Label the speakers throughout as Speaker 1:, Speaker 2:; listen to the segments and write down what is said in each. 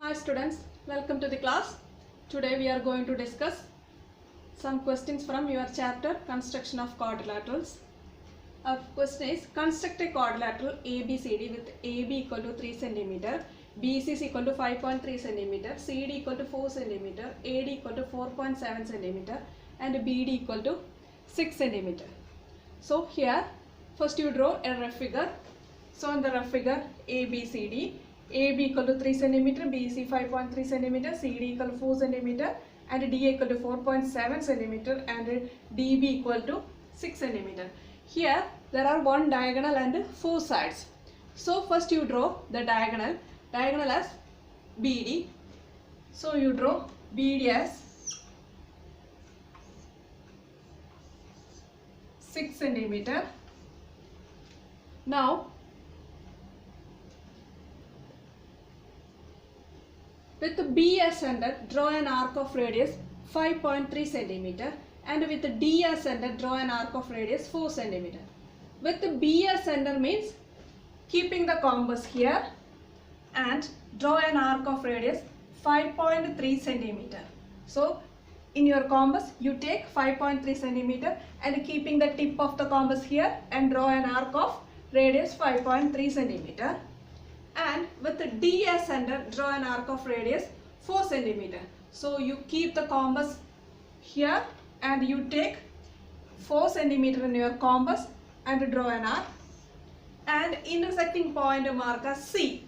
Speaker 1: Hi students, welcome to the class. Today we are going to discuss some questions from your chapter Construction of Quadrilaterals. Our question is, construct a quadrilateral ABCD with AB equal to 3 cm, BC is equal to 5.3 cm, CD equal to 4 cm, AD equal to 4.7 cm and BD equal to 6 cm. So here first you draw a rough figure. So in the rough figure ABCD, AB equal to 3 cm, BC 5.3 cm, CD equal to 4 cm and D equal to 4.7 cm and DB equal to 6 cm. Here there are one diagonal and 4 sides. So first you draw the diagonal as BD. So you draw BD as 6 cm. Now with B as center, draw an arc of radius 5.3 cm and with D as center, draw an arc of radius 4 cm. With B as center means keeping the compass here and draw an arc of radius 5.3 cm. So in your compass you take 5.3 cm and keeping the tip of the compass here and draw an arc of radius 5.3 cm. And with the D as center, draw an arc of radius 4 cm. So you keep the compass here and you take 4 cm in your compass and draw an arc. And intersecting point mark as C.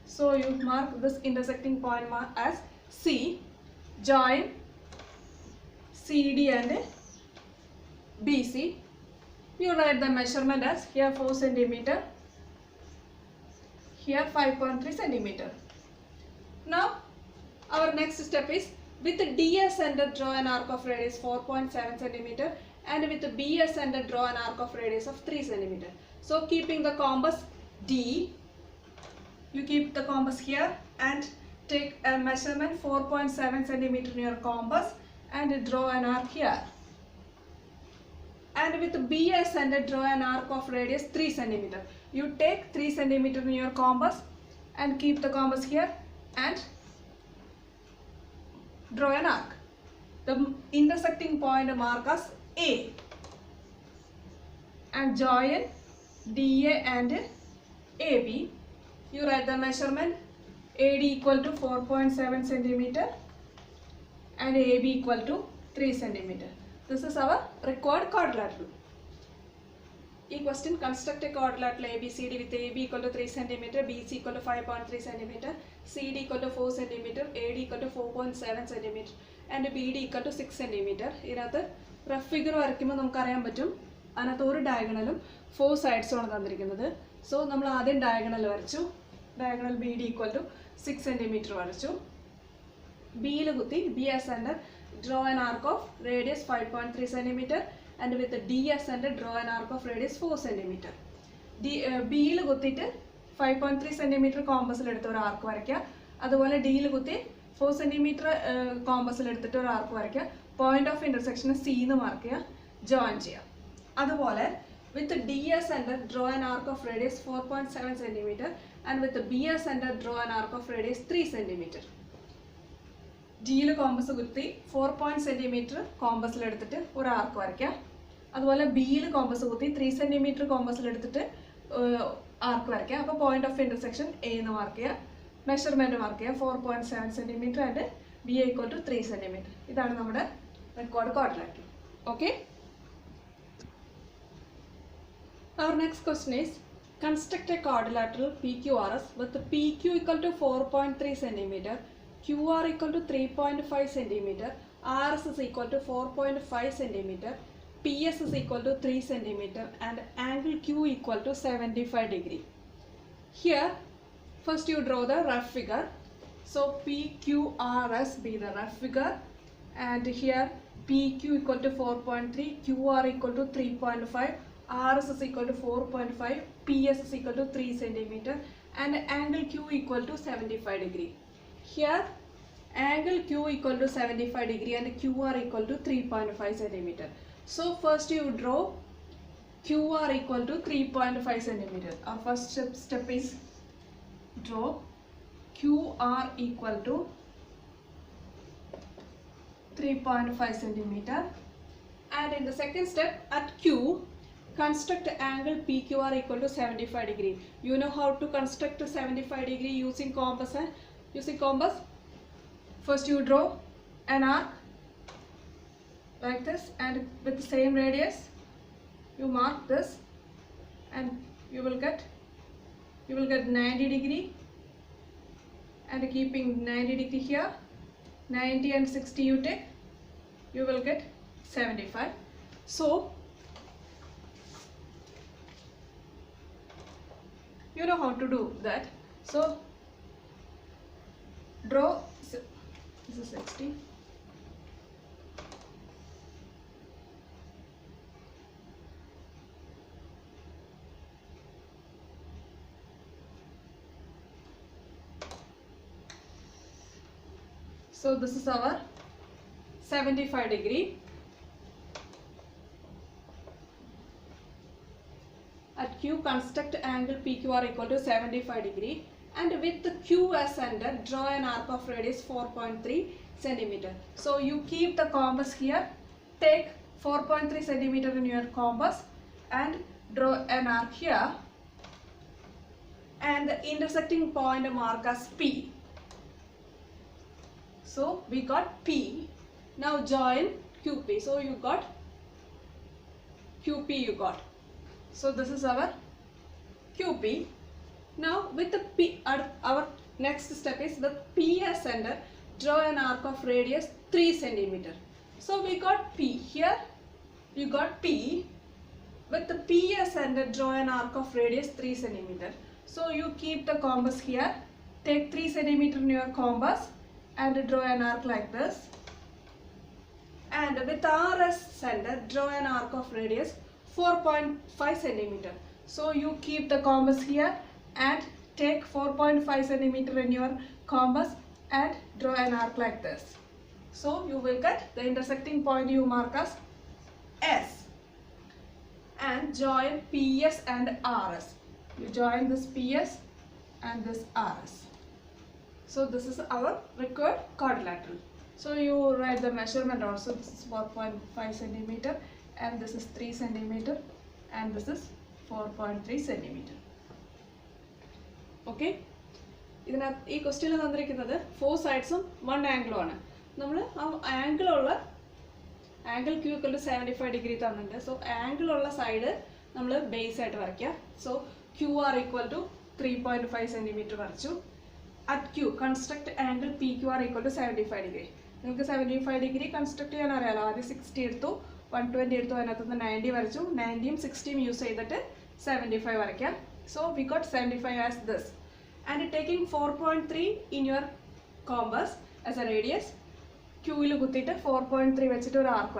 Speaker 1: So you mark this intersecting point mark as C. Join CD and BC. You write the measurement as here 4 cm. Here 5.3 cm. Now our next step is with the D as center, draw an arc of radius 4.7 cm and with the B as center, draw an arc of radius of 3 cm. So keeping the compass D, you keep the compass here and take a measurement 4.7 cm in your compass and draw an arc here. And with the B as center, draw an arc of radius 3 cm. You take 3 cm in your compass and keep the compass here and draw an arc. The intersecting point mark as A and join DA and AB. You write the measurement AD equal to 4.7 cm and AB equal to 3 cm. This is our required quadrilateral. E question, construct a quadrilateral ABCD with AB equal to 3 cm, BC equal to 5.3 cm, CD equal to 4 cm, AD equal to 4.7 cm and BD equal to 6 cm. ഇതിനകത്ത് rough figure വരയ്ക്കുമ്പോൾ നമുക്കറിയാൻ പറ്റും അതിനകത്ത് ഒരു ഡയഗണലും 4 സൈഡ്സുമാണ് തന്നിരിക്കുന്നത്. So നമ്മൾ ആദ്യം diagonal വരച്ചു. Diagonal BD equal to 6 cm വരച്ചു. ബിയിൽ കുത്തി B as center, draw an arc of radius 5.3 cm and with the D as center, draw an arc of radius 4 cm. ബിയിൽ കുത്തിയിട്ട് 5.3 cm കോമ്പസിൽ എടുത്ത് ഒരു ആർക്ക് വരയ്ക്കുക. അതുപോലെ ഡിയിൽ കുത്തി 4 cm കോമ്പസിൽ എടുത്തിട്ട് ഒരു ആർക്ക് വരയ്ക്കുക. പോയിന്റ് ഓഫ് ഇന്റർസെക്ഷൻ C എന്ന് മാർക്ക് ചെയ്യുക, ജോയിൻ ചെയ്യുക. അതുപോലെ with D as center, draw an arc of radius 4.7 cm and with the B as center, draw an arc of radius 3 cm. ഡിയിൽ കോമ്പസ് കുത്തി 4 cm കോമ്പസിൽ എടുത്തിട്ട് ഒരു ആർക്ക് വരയ്ക്കുക. അതുപോലെ ബിയിൽ കോമ്പസ് കുത്തി 3 cm കോമ്പസിൽ എടുത്തിട്ട് ആർക്ക് വരയ്ക്കുക. അപ്പോൾ പോയിന്റ് ഓഫ് ഇന്റർസെക്ഷൻ A എന്ന് മാർക്ക് ചെയ്യുക, മെഷർമെൻറ്റ് മാർക്ക് ചെയ്യുക 4.7 cm and BA equal to 3 cm. ഇതാണ് നമ്മുടെ required quadrilateral. Okay. Our next question is, construct a quadrilateral PQRS with PQ equal to 4.3 cm, QR equal to 3.5 cm, RS is equal to 4.5 cm, PS is equal to 3 cm and angle Q equal to 75 degree. Here first you draw the rough figure. So PQRS be the rough figure and here PQ equal to 4.3, QR equal to 3.5, RS is equal to 4.5, PS is equal to 3 cm and angle Q equal to 75 degree. Here angle Q equal to 75 degree and QR equal to 3.5 cm. So first you draw QR equal to 3.5 cm. Our first step is draw QR equal to 3.5 centimeter. And in the second step, at Q, construct angle PQR equal to 75 degree. You know how to construct a 75 degree using compass. Using compass, first you draw an arc like this, and with the same radius, you mark this, and you will get 90 degree, and keeping 90 degree here, 90 and 60 you take, you will get 75. So you know how to do that. So draw, this is 60. So this is our 75 degree. At Q, construct angle PQR equal to 75 degree, and with the Q as center, draw an arc of radius 4.3 centimeter. So you keep the compass here, take 4.3 centimeter in your compass and draw an arc here, and the intersecting point mark as P. So we got P. Now join QP. So you got QP, you got. So this is our QP. Now with the P, our next step is the P as center, draw an arc of radius 3 centimeter. So we got P here, you got P. With the P as center, draw an arc of radius 3 centimeter. So you keep the compass here, take 3 centimeter in your compass and draw an arc like this. And with R as center, draw an arc of radius 4.5 centimeter. So you keep the compass here and take 4.5 centimeter in your compass and draw an arc like this. So you will get the intersecting point, you mark as S, and join PS and RS. You join this PS and this RS. So this is our required quadrilateral. So you write the measurement also. This is 4.5 centimeter and this is 3 centimeter and this is 4.3 centimeter. Okay. This question is 4 sides and 1 angle. Angle Q equal to 75 degree. So angle side base at so QR equal to 3.5 centimeter. At Q, construct angle PQR equal to 75 degree. 75 degree construct 60 to 120 to 90 90 and 60 use 75. So we got 75 as this. And taking 4.3 in your compass as a radius, Q will 4.3 or arc.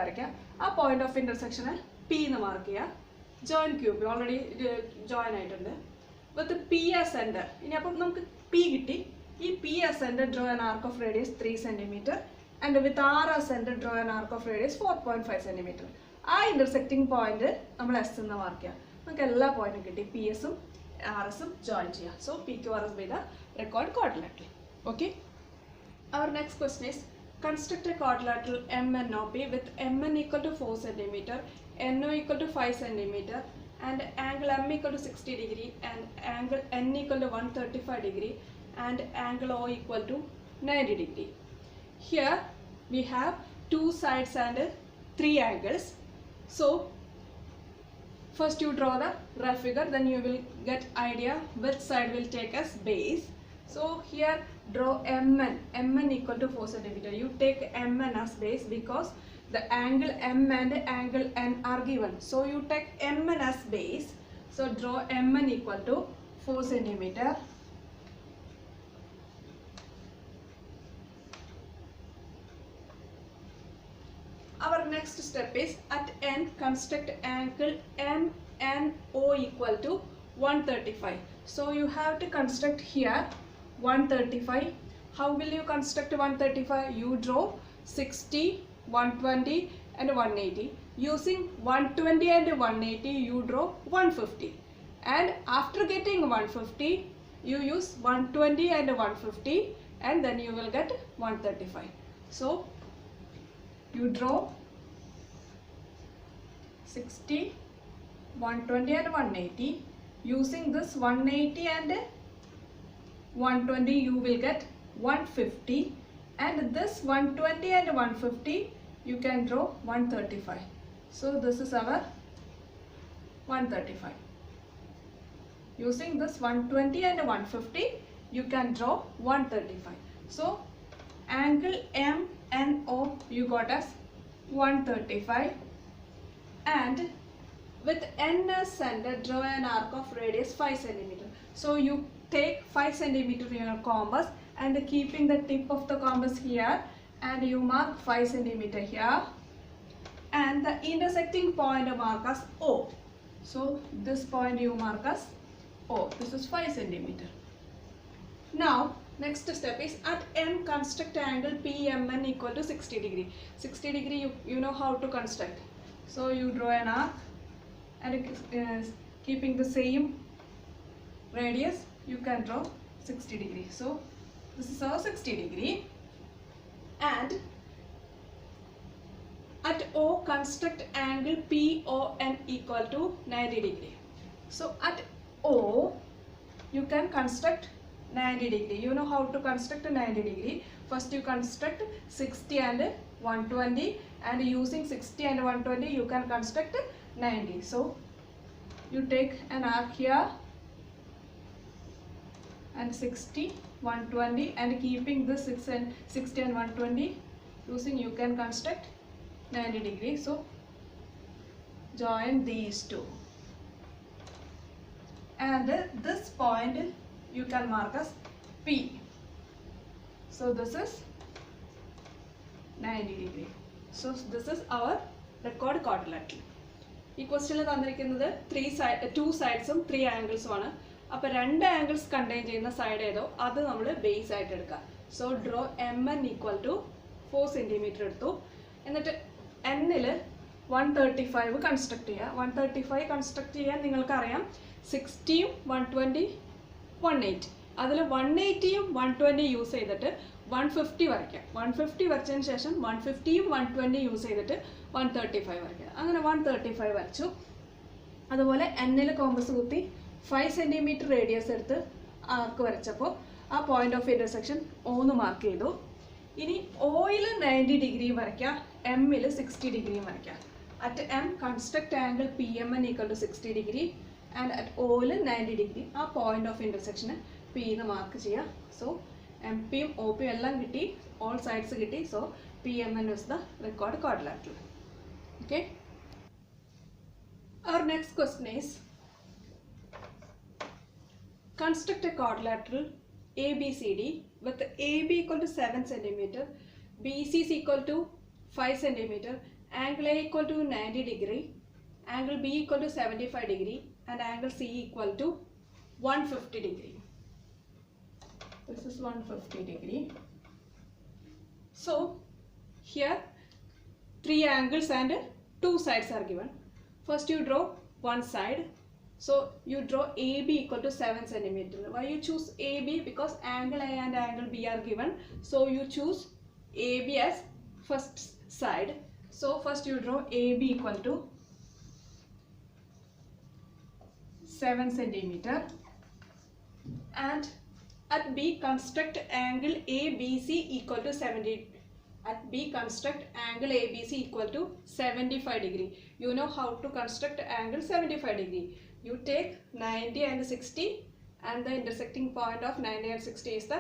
Speaker 1: A point of intersection P in the mark. Join Q. We already join item. With the P as center, P as center, draw an arc of radius 3 centimeter, and with R as center, draw an arc of radius 4.5 centimeter. That intersecting point we will S in the mark. We will point PS and RS join. So PQR is by the required quadrilateral. Okay. Our next question is construct a quadrilateral MNOP with MN equal to 4 centimeter, NO equal to 5 centimeter, and angle M equal to 60 degree, and angle N equal to 135 degree, and angle O equal to 90 degree. Here we have 2 sides and 3 angles. So first you draw the rough figure, then you will get idea which side will take as base. So here draw MN equal to 4 centimeter. You take MN as base because the angle M and angle N are given. So you take MN as base. So draw MN equal to 4 centimeter. Our next step is at N, construct angle MNO equal to 135. So you have to construct here 135. How will you construct 135? You draw 60, 120 and 180. Using 120 and 180 you draw 150. And after getting 150 you use 120 and 150 and then you will get 135. So you draw 60, 120 and 180. Using this 180 and 120 you will get 150, and this 120 and 150 you can draw 135. So this is our 135. Using this 120 and 150 you can draw 135. So angle MNO you got as 135, and with N as center, draw an arc of radius 5 cm. So you take 5 cm in your compass and keeping the tip of the compass here, and you mark 5 cm here, and the intersecting point mark as O. So this point you mark as O. This is 5 cm. Now next step is at M construct angle PMN equal to 60 degree. 60 degree you know how to construct. So you draw an arc and keeping the same radius you can draw 60 degree. So this is our 60 degree, and at O construct angle PON equal to 90 degree. So at O you can construct 90 degree. You know how to construct a 90 degree. First you construct 60 and 120, and using 60 and 120 you can construct 90. So you take an arc here and 60, 120, and keeping this 60 and 120 using you can construct 90 degree. So join these two, and this point you can mark as P. So this is 90 degree. So this is our record quadrilateral. ഈ ക്വസ്റ്റ്യനിൽ തന്നിരിക്കുന്നത് 2 സൈഡ്സും 3 ആംഗിൾസും ആണ്. അപ്പോൾ 2 angles contain ചെയ്യുന്ന side ഏതോ അത് നമ്മൾ base ആയിട്ട് എടുക്കുക. So draw MN equal to 4 centimetre എടുത്തു. എന്നിട്ട് Nൽ 135 കൺസ്ട്രക്ട് ചെയ്യുക. 135 കൺസ്ട്രക്ട് ചെയ്യാൻ നിങ്ങൾക്കറിയാം 60യും 120 180. അതിൽ 180യും 120 യൂസ് ചെയ്തിട്ട് 150 വരയ്ക്കാം. 150 വരച്ചതിന് ശേഷം 150യും 120 യൂസ് ചെയ്തിട്ട് 135 വരയ്ക്കാം. അങ്ങനെ 135 വരച്ചു. അതുപോലെ Nൽ കോമ്പസ് കുത്തി 5 സെൻറ്റിമീറ്റർ റേഡിയസ് എടുത്ത് ആർക്ക് വരച്ചപ്പോൾ ആ പോയിന്റ് ഓഫ് ഇൻ്റർസെക്ഷൻ O എന്ന് മാർക്ക് ചെയ്തു. ഇനി Oയിൽ 90 ഡിഗ്രിയും വരയ്ക്കാം, Mൽ 60 ഡിഗ്രിയും വരയ്ക്കാം. At M construct angle PMN equal to 60 degree, and at Oയിൽ 90 ഡിഗ്രി. ആ പോയിന്റ് ഓഫ് ഇൻ്റർസെക്ഷന് P എന്ന് മാർക്ക് ചെയ്യാം. സോ MPയും OPയും എല്ലാം കിട്ടി, ഓൾ സൈഡ്സ് കിട്ടി. So PMN is the record quadrilateral. Okay. Our next question is, construct a quadrilateral ABCD with AB equal to 7 cm, BC is equal to 5 cm, angle A equal to 90 degree, angle B equal to 75 degree, and angle C equal to 150 degree. This is 150 degree. So here 3 angles and 2 sides are given. First you draw one side. So you draw AB equal to 7 cm. Why you choose AB? Because angle A and angle B are given. So you choose AB as first side. So first you draw AB equal to 7 cm. And at B construct angle ABC equal to 70. At B construct angle ABC equal to 75 degree. You know how to construct angle 75 degree. You take 90 and 60, and the intersecting point of 90 and 60 is the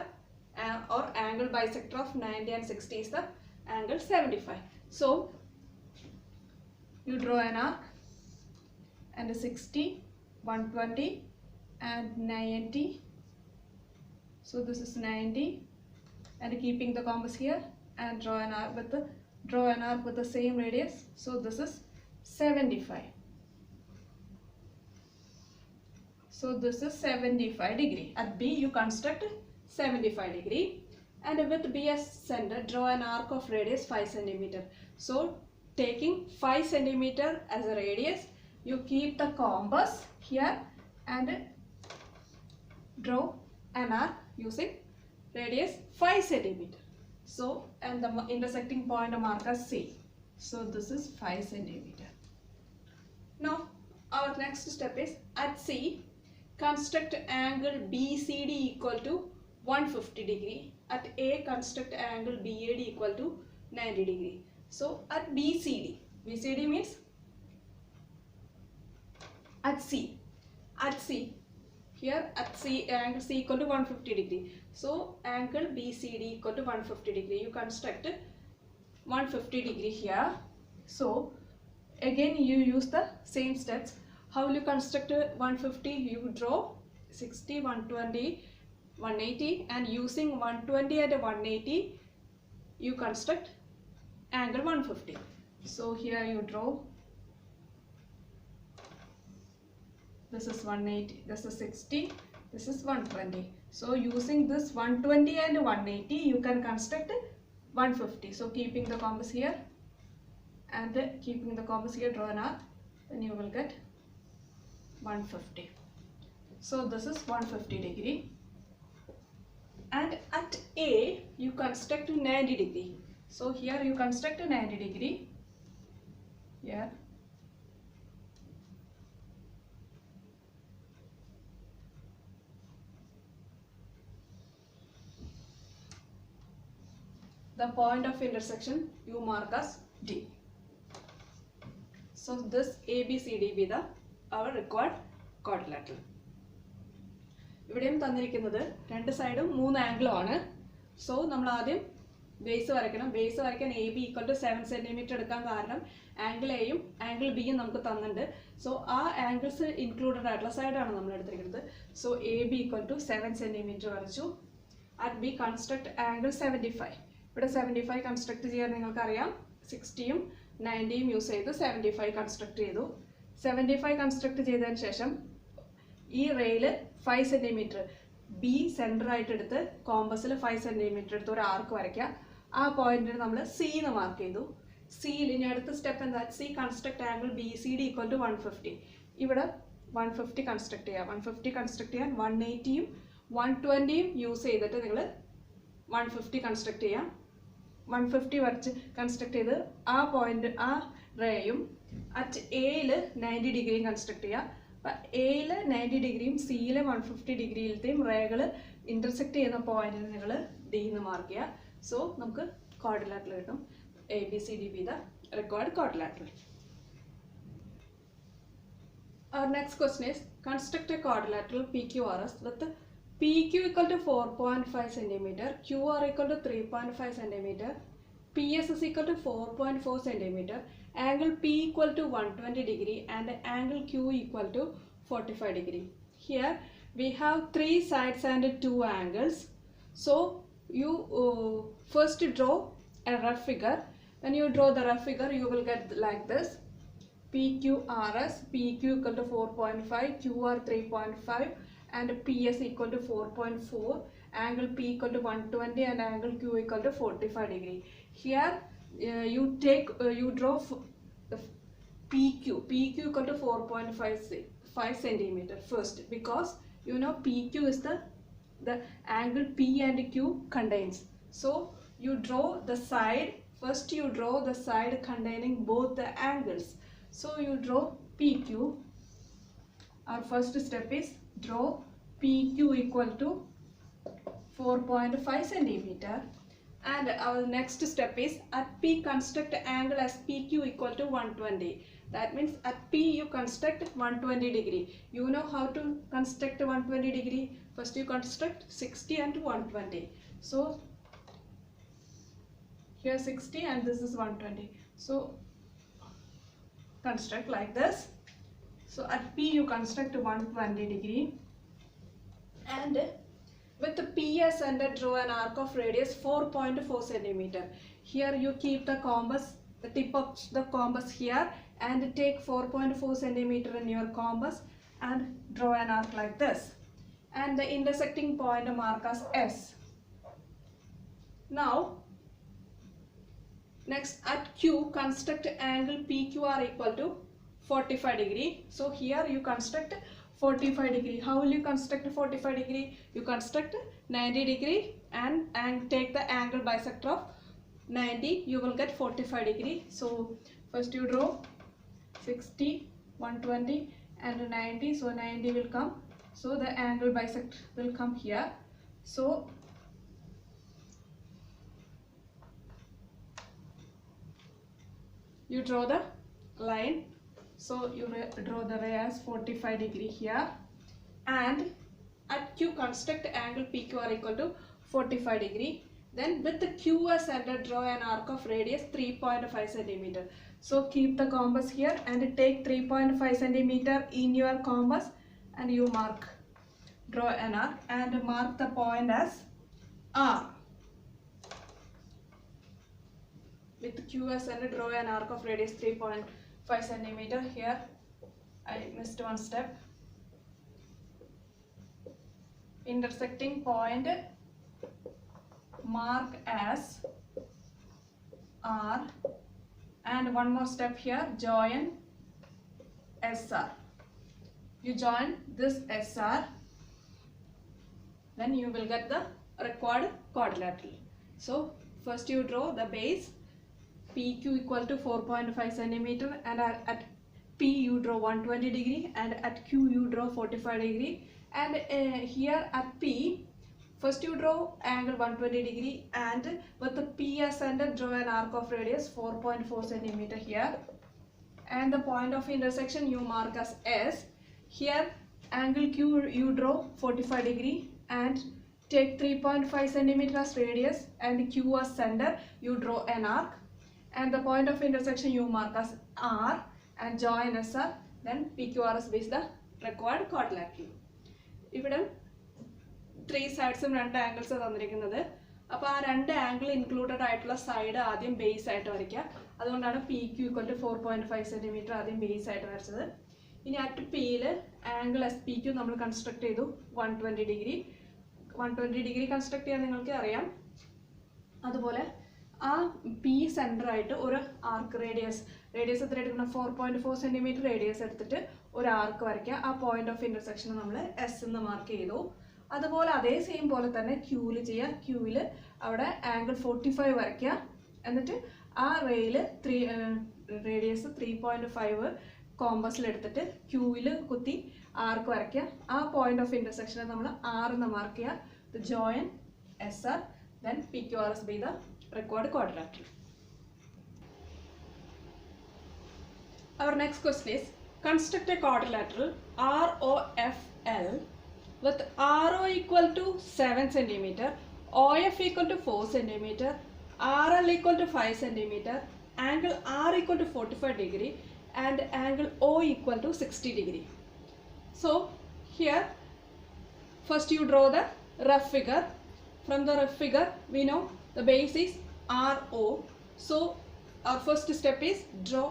Speaker 1: or angle bisector of 90 and 60 is the angle 75. So you draw an arc and 60, 120 and 90. So this is 90, and keeping the compass here, and draw an arc with the same radius. So this is 75. So this is 75 degree. At B you construct 75 degree, and with B as center, draw an arc of radius 5 cm. So taking 5 cm as a radius, you keep the compass here and draw an arc using radius 5 centimeter. So, and the intersecting point mark as C. So this is 5 centimeter. Now our next step is at C, construct angle BCD equal to 150 degree. At A, construct angle BAD equal to 90 degree. So at BCD means at C, here at C, angle C equal to 150 degree. So angle BCD equal to 150 degree. You construct 150 degree here. So again you use the same steps. How will you construct 150? You draw 60, 120, 180, and using 120 and 180 you construct angle 150. So here you draw, this is 180, this is 60, this is 120. So using this 120 and 180 you can construct 150. So keeping the compass here and keeping the compass here, draw an arc, then you will get 150. So this is 150 degree. And at A you construct 90 degree. So here you construct a 90 degree. Here. The point of intersection you mark as D. So this ABCD be the our required quadrilateral. ഇവിടെയും തന്നിരിക്കുന്നത് രണ്ട് സൈഡും 3 ആംഗിളും ആണ്. So നമ്മൾ ആദ്യം base വരയ്ക്കണം. Base വരയ്ക്കാൻ AB ഈക്വൽ ടു 7 സെന്റിമീറ്റർ എടുക്കാൻ കാരണം ആംഗിൾ എയും ആംഗിൾ ബിയും നമുക്ക് തന്നിട്ടുണ്ട്. സോ ആ ആംഗിൾസ് ഇൻക്ലൂഡഡ് ആയിട്ടുള്ള സൈഡാണ് നമ്മൾ എടുത്തിരിക്കുന്നത്. So AB equal to 7 centimetre വരച്ചു. At B construct angle 75. ഇവിടെ 75 കൺസ്ട്രക്ട് ചെയ്യാൻ നിങ്ങൾക്കറിയാം. 60യും 90യും യൂസ് ചെയ്ത് 75 കൺസ്ട്രക്ട് ചെയ്തു. 75 കൺസ്ട്രക്ട് ചെയ്തതിന് ശേഷം ഈ റെയില് 5 സെന്റിമീറ്റർ ബി സെൻറ്റർ ആയിട്ട് എടുത്ത് കോമ്പസിൽ 5 സെന്റിമീറ്റർ എടുത്ത് ഒരു ആർക്ക് വരയ്ക്കുക. ആ പോയിന്റിന് നമ്മൾ സി എന്ന് മാർക്ക് ചെയ്തു. സിയിൽ ഇനി അടുത്ത സ്റ്റെപ്പ് എന്താ? C construct angle BCD equal to 150. ഇവിടെ 150 കൺസ്ട്രക്ട് ചെയ്യുക. 150 കൺസ്ട്രക്ട് ചെയ്യാൻ 180യും 120യും യൂസ് ചെയ്തിട്ട് നിങ്ങൾ 150 കൺസ്ട്രക്ട് ചെയ്യാം. 150 വരച്ച് കൺസ്ട്രക്ട് ചെയ്ത് ആ പോയിന്റ് ആ റേയും അറ്റ് എയിൽ 90 ഡിഗ്രിയും കൺസ്ട്രക്ട് ചെയ്യുക. അപ്പം എയിൽ 90 ഡിഗ്രിയും സിയിലെ 150 ഡിഗ്രിയിലത്തെയും റേകൾ ഇൻ്റർസെക്ട് ചെയ്യുന്ന പോയിന്റിന് നിങ്ങൾ ഡി എന്ന് മാർക്ക് ചെയ്യുക. സോ നമുക്ക് ക്വാഡ്രിലാറ്ററൽ കിട്ടും. ABCD be the required quadrilateral. Our next question is construct a quadrilateral PQRS with PQ equal to 4.5 cm, QR equal to 3.5 cm, PS is equal to 4.4 cm, angle P equal to 120 degree and angle Q equal to 45 degree. Here we have 3 sides and 2 angles. So you first draw a rough figure. When you draw the rough figure you will get like this. PQRS, PQ equal to 4.5, QR 3.5 and PS equal to 4.4, angle P equal to 120 and angle Q equal to 45 degree. Here you draw the PQ equal to 4.5 centimeter first, because you know PQ is the angle P and Q contains. So you draw the side, first you draw the side containing both the angles. So you draw PQ. Our first step is draw PQ equal to 4.5 centimeter. And our next step is at P construct angle as PQ equal to 120. That means at P you construct 120 degree. You know how to construct 120 degree. First you construct 60 and 120. So here 60 and this is 120. So construct like this. So at P you construct 120 degree. And with the PS and draw an arc of radius 4.4 centimeter. Here you keep the compass, the tip of the compass here, and take 4.4 centimeter in your compass and draw an arc like this. And the intersecting point mark as S. Now next at Q construct angle PQR equal to 45 degree. So here you construct 45 degree. How will you construct 45 degree? You construct 90 degree and take the angle bisector of 90. You will get 45 degree. So first you draw 60, 120 and 90. So 90 will come. So the angle bisect will come here. So you draw the line. So you draw the ray as 45 degree here, and at Q construct angle PQR equal to 45 degree. Then with the Q as center, draw an arc of radius 3.5 centimeter. So keep the compass here and take 3.5 centimeter in your compass and you mark, draw an arc and mark the point as R. With Q as center, draw an arc of radius 3.5 centimeter. Here I missed one step. Intersecting point mark as R, and one more step here, join SR. You join this SR, then you will get the required quadrilateral. So first you draw the base PQ equal to 4.5 centimeter, and at P you draw 120 degree and at Q you draw 45 degree, and here at P first you draw angle 120 degree and with the P as center, draw an arc of radius 4.4 centimeter here, and the point of intersection you mark as S. Here angle Q you draw 45 degree and take 3.5 centimeter as radius, and Q as center you draw an arc, and the point of intersection you mark as R and join SR. Then PQRS is the required quadrilateral. ഇവിടെ 3 sides and 2 angles തന്നിരിക്കുന്നത്. അപ്പോൾ ആ 2 angle included ആയിട്ടുള്ള side ആദ്യം base ആയിട്ട് വരയ്ക്കുക. അതുകൊണ്ടാണ് PQ equal to 4.5 centimeter ആദ്യം ബേസ് ആയിട്ട് വരച്ചത്. ഇനി അറ്റ് പിയിൽ ആംഗിൾ SPQ നമ്മൾ കൺസ്ട്രക്ട് ചെയ്തു 120 ഡിഗ്രി. 120 ഡിഗ്രി കൺസ്ട്രക്ട് ചെയ്യാൻ നിങ്ങൾക്ക് അറിയാം. അതുപോലെ ആ പി സെൻറ്റർ ആയിട്ട് ഒരു ആർക്ക് റേഡിയസ് എത്ര എടുക്കണം, 4.4 centimeter റേഡിയസ് എടുത്തിട്ട് ഒരു ആർക്ക് വരയ്ക്കുക. ആ പോയിന്റ് ഓഫ് ഇന്റർസെക്ഷൻ നമ്മൾ എസ് എന്ന് മാർക്ക് ചെയ്തു. അതുപോലെ അതേ സെയിം പോലെ തന്നെ ക്യൂവിൽ ചെയ്യുക. ക്യൂവിൽ അവിടെ ആംഗിൾ 45 വരയ്ക്കുക. എന്നിട്ട് ആ റേയിൽ റേഡിയസ് 3.5 കോമ്പസിലെടുത്തിട്ട് ക്യൂവിൽ കുത്തി ആർക്ക് വരയ്ക്കുക. ആ പോയിന്റ് ഓഫ് ഇന്റർസെക്ഷനെ നമ്മൾ ആർ എന്ന് മാർക്ക് ചെയ്യുക. Join S R, then PQRS be the required quadrilateral. Our next question is, construct a quadrilateral ROFL with RO equal to 7 cm, OF equal to 4 cm, RL equal to 5 cm, angle R equal to 45 degree and angle O equal to 60 degree. So here first you draw the rough figure. From the rough figure we know the base is RO. So our first step is draw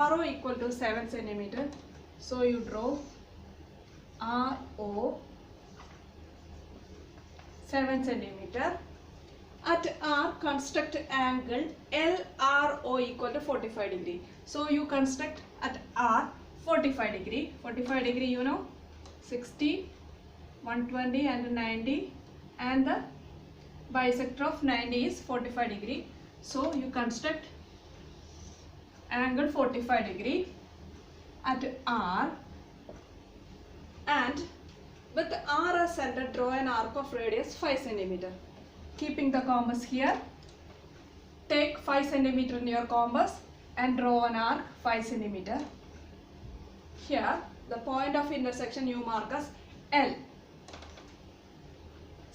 Speaker 1: RO equal to 7 cm. So you draw RO 7 cm. At R construct angle LRO equal to 45 degree. So you construct at R 45 degree. 45 degree you know 60, 120 and 90, and the bisector of 90 is 45 degree. So you construct angle 45 degree at R, and with R as center, draw an arc of radius 5 cm. Keeping the compass here, take 5 cm in your compass and draw an arc 5 cm. Here the point of intersection you mark as L.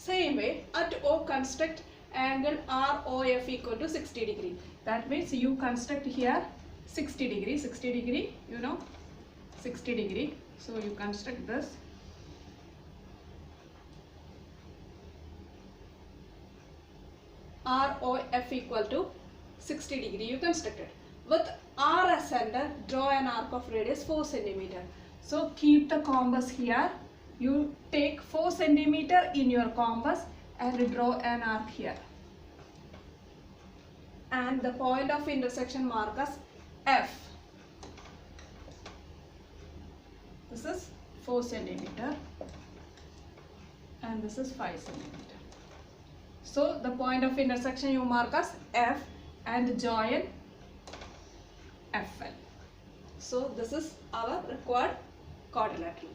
Speaker 1: Same way at O construct angle ROF equal to 60 degree. That means you construct here 60 degree. 60 degree you know 60 degree. So you construct this. ROF equal to 60 degree you constructed. With R as center, draw an arc of radius 4 cm. So keep the compass here. You take 4 cm in your compass and draw an arc here. And the point of intersection mark as F. This is 4 4 centimeter and this is 5 centimeter. So the point of intersection you mark as F and join FL. So this is our required quadrilateral.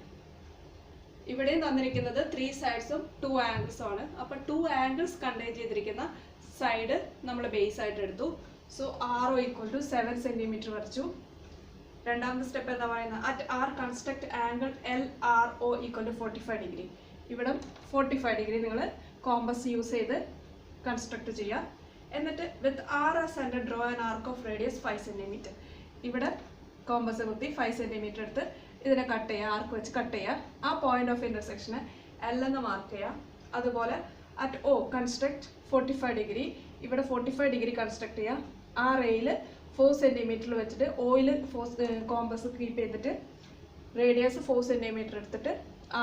Speaker 1: ഇവിടെ തന്നിരിക്കുന്നത് 3 സൈഡ്സും 2 ആംഗിൾസും ആണ്. അപ്പോൾ 2 angles contain ചെയ്തിരിക്കുന്ന side നമ്മൾ base ആയിട്ട് എടുത്തു. So RO equal to 7 centimetre വരച്ചു. രണ്ടാമത്തെ സ്റ്റെപ്പ് എന്താ പറയുന്നത്? At R construct angle LRO equal to 45 degree. ഇവിടെ 45 ഡിഗ്രി നിങ്ങൾ കോമ്പസ് യൂസ് ചെയ്ത് കൺസ്ട്രക്ട് ചെയ്യുക. എന്നിട്ട് വിത്ത് R as centre draw an arc of radius 5 centimetre. ഇവിടെ കോമ്പസ് കുത്തി 5 സെന്റിമീറ്റർ എടുത്ത് ഇതിനെ കട്ട് ചെയ്യുക, ആർക്ക് വെച്ച് കട്ട് ചെയ്യുക. ആ പോയിന്റ് ഓഫ് ഇന്റർസെക്ഷന് L എന്ന് മാർക്ക് ചെയ്യുക. അതുപോലെ അറ്റ് O കൺസ്ട്രക്ട് 45 ഡിഗ്രി. ഇവിടെ 45 ഡിഗ്രി കൺസ്ട്രക്ട് ചെയ്യുക. ആ റേയിൽ 4 സെന്റിമീറ്ററിൽ വെച്ചിട്ട് ഓയിൽ കോമ്പസ് കീപ്പ് ചെയ്തിട്ട് റേഡിയസ് 4 സെന്റിമീറ്റർ എടുത്തിട്ട്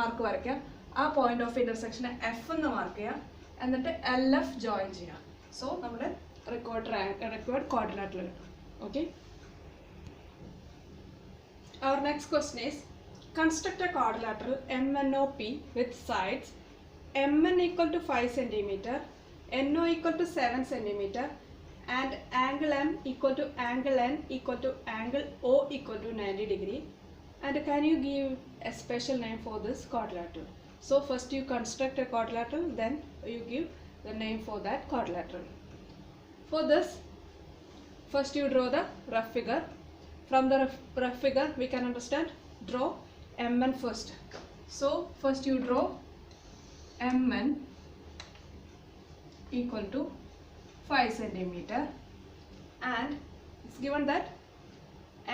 Speaker 1: ആർക്ക് വരയ്ക്കുക. ആ പോയിന്റ് ഓഫ് ഇന്റർസെക്ഷന് F എന്ന് മാർക്ക് ചെയ്യുക. എന്നിട്ട് LF ജോയിൻ ചെയ്യുക. സോ നമ്മുടെ required quadrilateral. Okay. Our next question is, construct a quadrilateral MNOP with sides MN equal to 5 cm, NO equal to 7 cm and angle M equal to angle N equal to angle O equal to 90 degree. And can you give a special name for this quadrilateral? So first you construct a quadrilateral, then you give the name for that quadrilateral. For this, first you draw the rough figure. From the rough figure we can understand, draw MN first. So first you draw MN equal to 5 centimeter and it's given that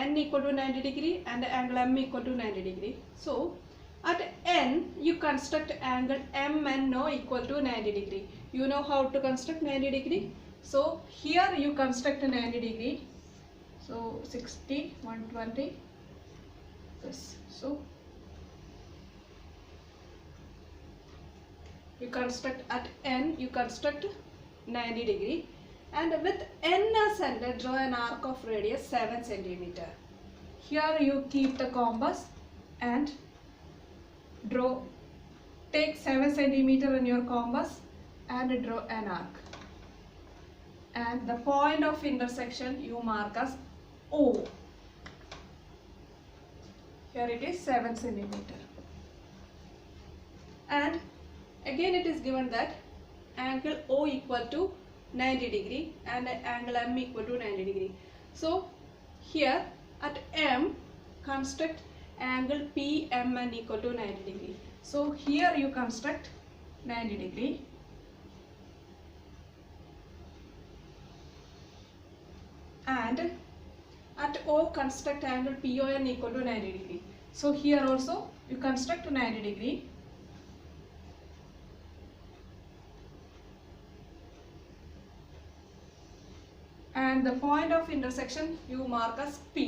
Speaker 1: N equal to 90 degree and angle M equal to 90 degree. So at N you construct angle MNO equal to 90 degree. You know how to construct 90 degree. So here you construct 90 degree. So 60, 120, this. So you construct at N, you construct 90 degree, and with N as center, draw an arc of radius 7 centimeter. Here you keep the compass and draw. Take 7 centimeter in your compass and draw an arc. And the point of intersection you mark as O. Here it is 7 centimeter. And again it is given that angle O equal to 90 degree and angle M equal to 90 degree. So here at M construct angle PMN equal to 90 degree. So here you construct 90 degree. And at O construct angle PON equal to 90 degree. So here also you construct 90 degree. And the point of intersection you mark as P.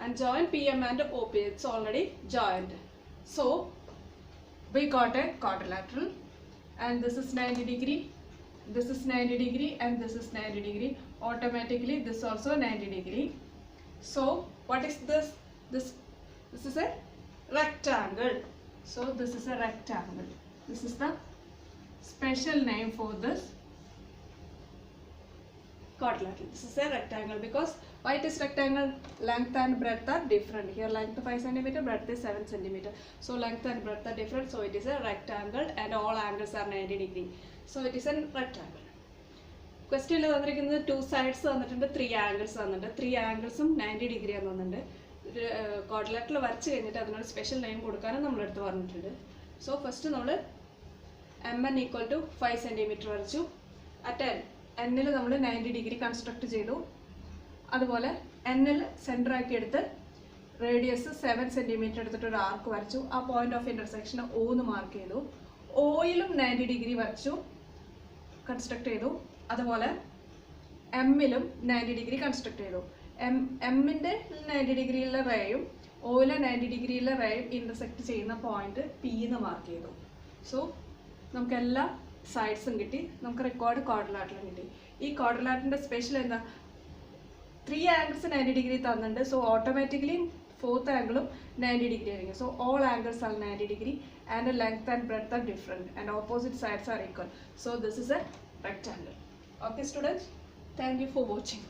Speaker 1: And join PM and OP. It's already joined. So we got a quadrilateral. And this is 90 degree, this is 90 degree and this is 90 degree. Automatically this also 90 degree. So what is this? This is a rectangle. So this is a rectangle. This is the special name for this quadrilateral. This is a rectangle because why it is rectangle? Length and breadth are different. Here length 5 cm, breadth is 7 cm. So length and breadth are different. So it is a rectangle and all angles are 90 degree. So it is a rectangle. Question is 2 sides and 3 angles. 3 angles 90 degree. Quadrilateral varchu special name. So first MN equal to 5 cm varchu. At N il 90 degree construct cheyidu. അതുപോലെ N-ൽ centre ആക്കി എടുത്ത് radius 7 centimetre എടുത്തിട്ട് ഒരു ആർക്ക് വരച്ചു. ആ point of intersection O എന്ന് mark ചെയ്തു. ഓയിലും 90 ഡിഗ്രി വരച്ചു, കൺസ്ട്രക്ട് ചെയ്തു. അതുപോലെ M-ലും 90 ഡിഗ്രി കൺസ്ട്രക്ട് ചെയ്തു. M-ൻ്റെ 90 ഡിഗ്രിയിലെ റേയും ഓയിലെ 90 ഡിഗ്രിയിലെ റേയും ഇന്റർസെക്ട് ചെയ്യുന്ന പോയിന്റ് P എന്ന് മാർക്ക് ചെയ്തു. സോ നമുക്ക് എല്ലാ സൈഡ്സും കിട്ടി, നമുക്ക് റിക്വയർഡ് ക്വാഡ്രിലാറ്ററലും കിട്ടി. ഈ ക്വാഡ്രിലാറ്ററിൻ്റെ സ്പെഷ്യൽ എന്താ? 3 angles 90 degree തന്നിട്ടുണ്ട്. So automatically fourth angle 90 degree ആയിരിക്കും. So all angles are 90 degree and the length and breadth are different and opposite sides are equal. So this is a rectangle. Okay students, thank you for watching.